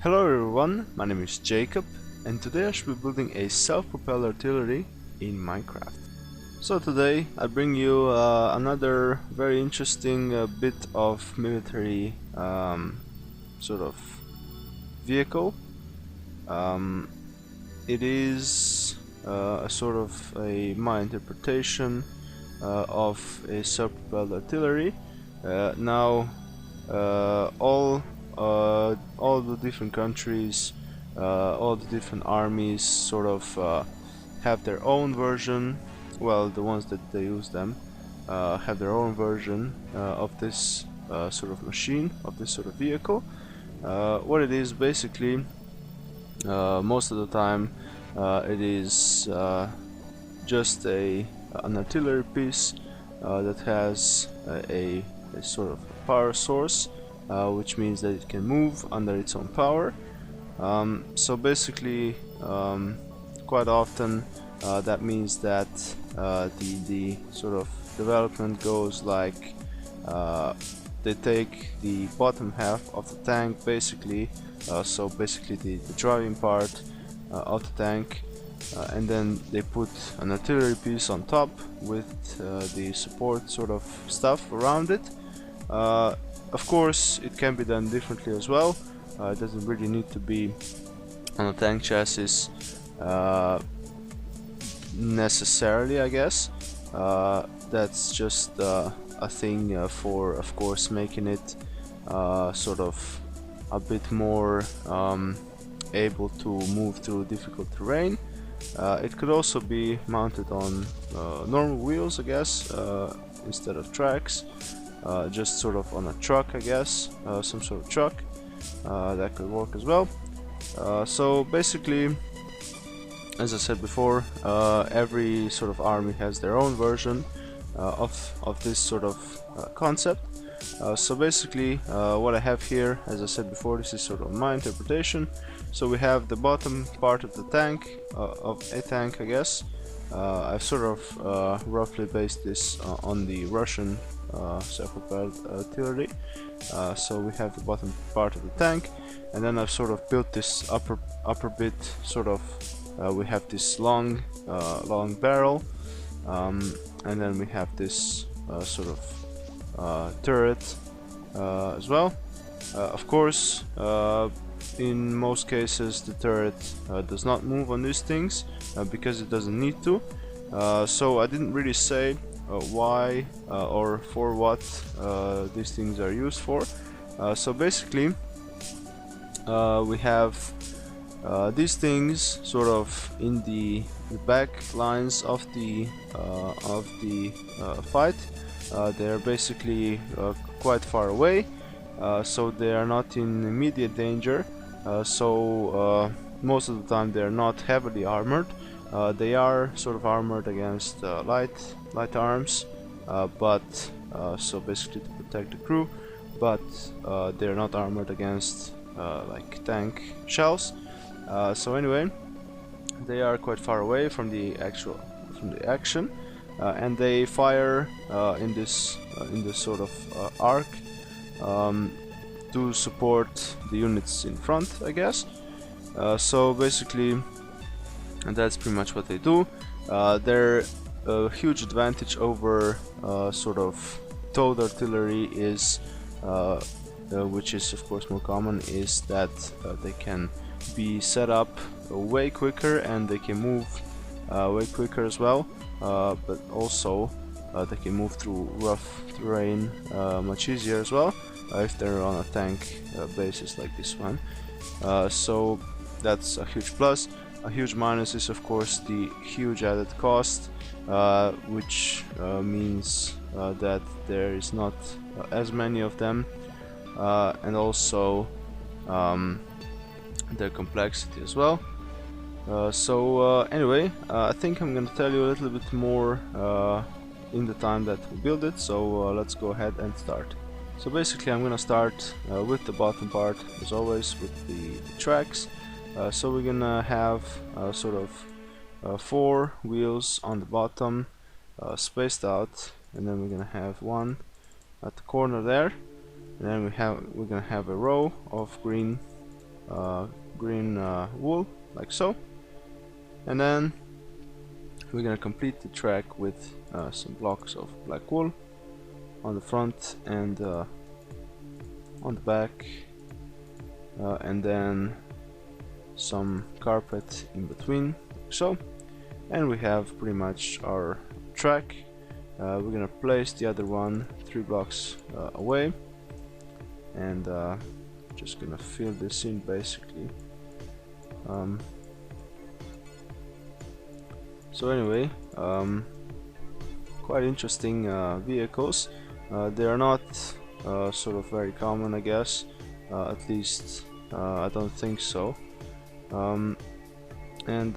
Hello everyone, my name is Jacob, and today I should be building a self-propelled artillery in Minecraft. So today I bring you another very interesting bit of military sort of vehicle. It is a sort of my interpretation of a self-propelled artillery. Now all the different countries, all the different armies sort of have their own version. Well, the ones that they use them have their own version of this sort of machine, of this sort of vehicle. What it is basically, most of the time, it is just an artillery piece that has a sort of power source, which means that it can move under its own power. So basically, quite often that means that the sort of development goes like they take the bottom half of the tank, basically, so basically the driving part of the tank, and then they put an artillery piece on top with the support sort of stuff around it. Of course, it can be done differently as well. It doesn't really need to be on a tank chassis necessarily, I guess. That's just a thing for, of course, making it sort of a bit more able to move through difficult terrain. It could also be mounted on normal wheels, I guess, instead of tracks. Just sort of on a truck, I guess, some sort of truck. That could work as well. So basically, as I said before, every sort of army has their own version of this sort of concept. So basically, what I have here, as I said before, this is sort of my interpretation. So we have the bottom part of the tank, of a tank, I guess. I've sort of roughly based this on the Russian self-propelled artillery. So we have the bottom part of the tank, and then I've sort of built this upper bit. Sort of, we have this long barrel, and then we have this sort of turret as well. Of course, in most cases the turret does not move on these things because it doesn't need to. So I didn't really say why or for what these things are used for. So basically, we have these things sort of in the back lines of the fight. They're basically quite far away, so they are not in immediate danger. So most of the time they're not heavily armored. They are sort of armored against light arms, but so basically to protect the crew, but they're not armored against like tank shells. So anyway, they are quite far away from the action, and they fire in this sort of arc to support the units in front, I guess. So basically, and that's pretty much what they do. Their huge advantage over sort of towed artillery is, which is of course more common, is that they can be set up way quicker and they can move way quicker as well. But also they can move through rough terrain much easier as well if they're on a tank basis like this one. So that's a huge plus. A huge minus is of course the huge added cost, which means that there is not as many of them, and also their complexity as well. So anyway, I think I'm gonna tell you a little bit more in the time that we build it, so let's go ahead and start. So basically I'm gonna start with the bottom part, as always, with the tracks. So we're gonna have sort of 4 wheels on the bottom, spaced out, and then we're gonna have one at the corner there, and then we're gonna have a row of green green wool, like so. And then we're gonna complete the track with some blocks of black wool on the front and on the back, and then some carpet in between, like so. And we have pretty much our track. We're gonna place the other one 3 blocks away, and just gonna fill this in basically. So anyway, quite interesting vehicles. They are not sort of very common, I guess. At least I don't think so. And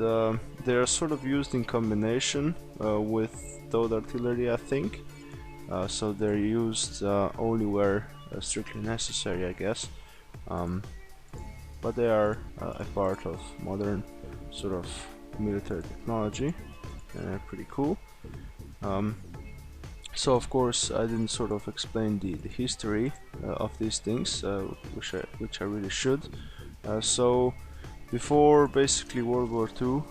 they are sort of used in combination with towed artillery, I think. So they're used only where strictly necessary, I guess. But they are a part of modern sort of military technology, and pretty cool. So of course I didn't sort of explain the history of these things, which I really should. So before basically World War II,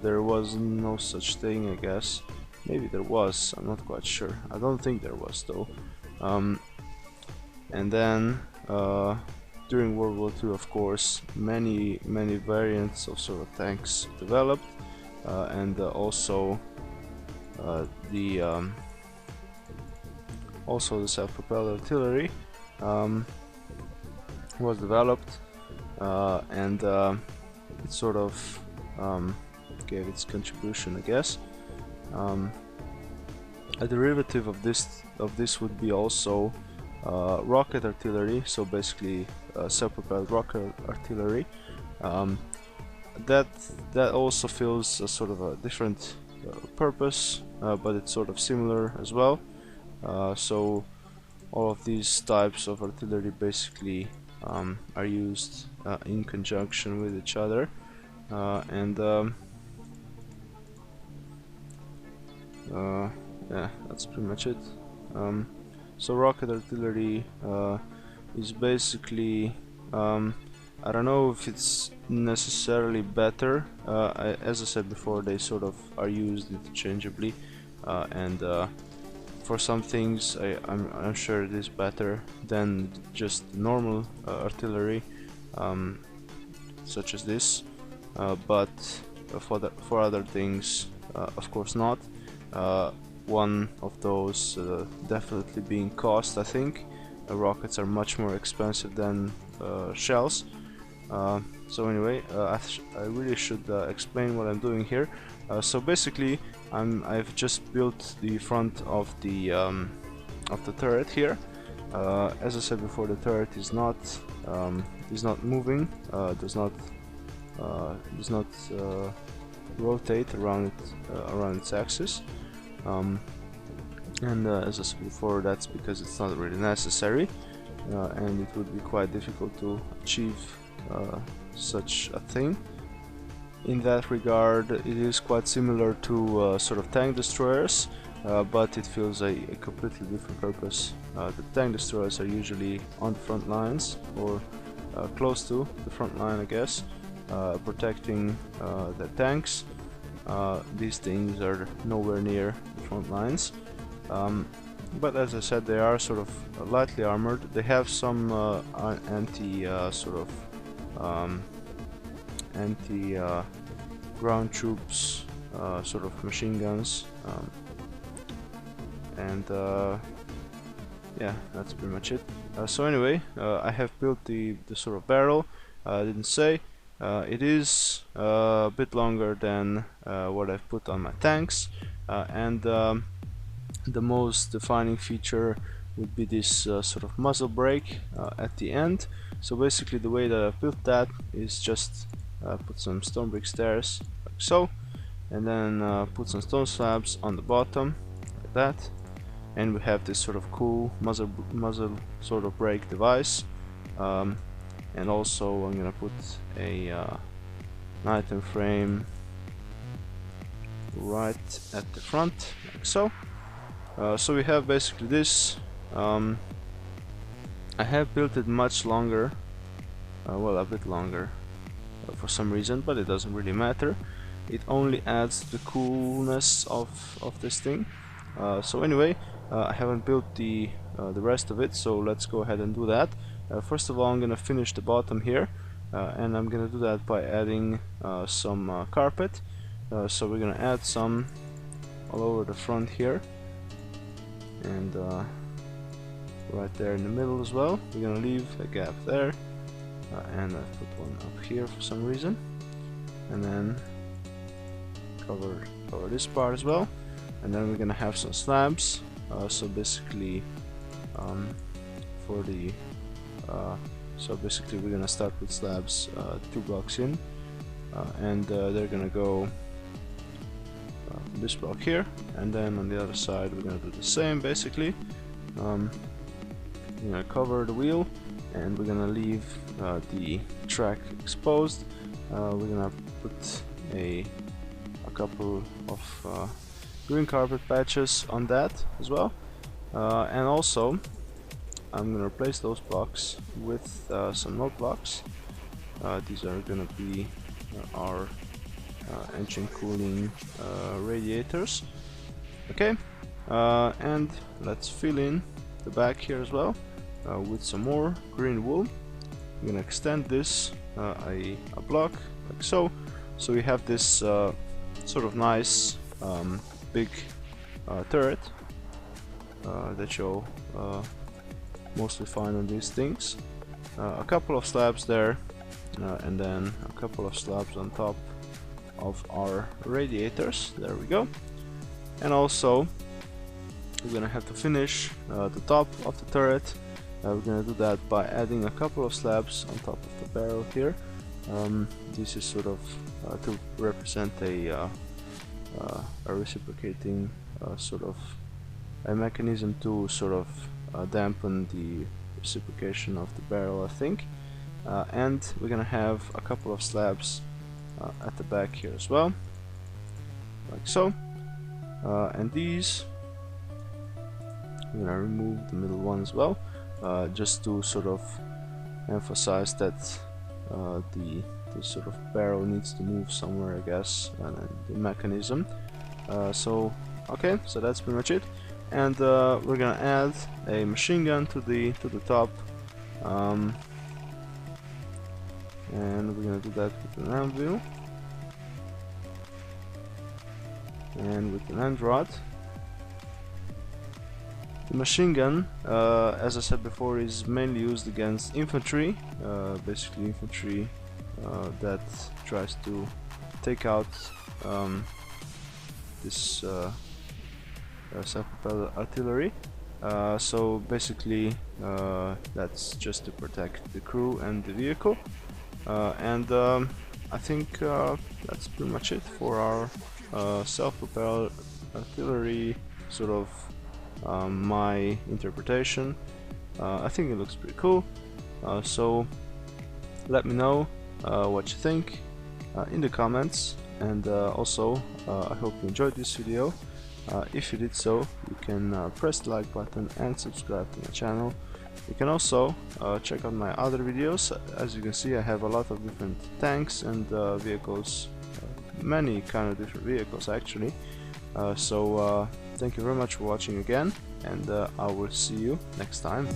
there was no such thing, I guess. Maybe there was, I'm not quite sure. I don't think there was though. And then during World War II, of course, many variants of sort of tanks developed, and also the self-propelled artillery was developed, and it sort of gave its contribution, I guess. A derivative of this would be also rocket artillery, so basically self-propelled rocket artillery. That also fills a sort of a different purpose, but it's sort of similar as well. So all of these types of artillery basically are used in conjunction with each other, and yeah, that's pretty much it. So rocket artillery is basically, I don't know if it's necessarily better. As I said before, they sort of are used interchangeably, and for some things I'm sure it is better than just normal artillery, such as this, but for other things, of course not. One of those definitely being cost, I think. Rockets are much more expensive than shells. So anyway, I really should explain what I'm doing here. So basically, I've just built the front of the turret here. As I said before, the turret is not moving, does not rotate around its axis. And as I said before, that's because it's not really necessary, and it would be quite difficult to achieve such a thing. In that regard, it is quite similar to sort of tank destroyers, but it fills a completely different purpose. The tank destroyers are usually on the front lines, or close to the front line, I guess, protecting their tanks. These things are nowhere near the front lines, but as I said, they are sort of lightly armored. They have some anti ground troops, sort of machine guns, and yeah, that's pretty much it. So anyway, I have built the sort of barrel. I didn't say. It is a bit longer than what I've put on my tanks, and the most defining feature would be this sort of muzzle brake at the end. So basically the way that I've built that is just put some stone brick stairs like so, and then put some stone slabs on the bottom like that, and we have this sort of cool muzzle sort of brake device. And also I'm gonna put an item frame right at the front, like so. So we have basically this. I have built it much longer well, a bit longer for some reason, but it doesn't really matter. It only adds the coolness of this thing. So anyway, I haven't built the rest of it, so let's go ahead and do that. First of all, I'm gonna finish the bottom here, and I'm gonna do that by adding some carpet. So we're gonna add some all over the front here, and right there in the middle as well. We're gonna leave a gap there, and I put one up here for some reason, and then cover this part as well. And then we're gonna have some slabs. So basically, we're gonna start with slabs 2 blocks in, and they're gonna go this block here, and then on the other side we're gonna do the same basically. We're gonna cover the wheel, and we're gonna leave the track exposed. We're gonna put a couple of green carpet patches on that as well, and also I'm gonna replace those blocks with some note blocks. These are gonna be our engine cooling radiators. Okay, and let's fill in the back here as well with some more green wool. I'm gonna extend this a block like so. So we have this sort of nice big turret that you'll mostly find on these things. A couple of slabs there, and then a couple of slabs on top of our radiators. There we go. And also we're gonna have to finish the top of the turret. We're gonna do that by adding a couple of slabs on top of the barrel here. This is sort of to represent a reciprocating sort of a mechanism to sort of dampen the reciprocation of the barrel, I think. And we're gonna have a couple of slabs at the back here as well, like so. And these, I'm gonna remove the middle one as well, just to sort of emphasize that the sort of barrel needs to move somewhere, I guess, and the mechanism. So okay, so that's pretty much it. And we're gonna add a machine gun to the top, and we're gonna do that with an anvil and with an end rod. The machine gun, as I said before, is mainly used against infantry, basically infantry that tries to take out this self-propelled artillery. So basically that's just to protect the crew and the vehicle, and I think that's pretty much it for our self-propelled artillery, sort of my interpretation. I think it looks pretty cool, so let me know what you think in the comments, and also I hope you enjoyed this video. If you did so, you can press the like button and subscribe to my channel. You can also check out my other videos. As you can see, I have a lot of different tanks and vehicles, many kind of different vehicles actually. So thank you very much for watching again, and I will see you next time.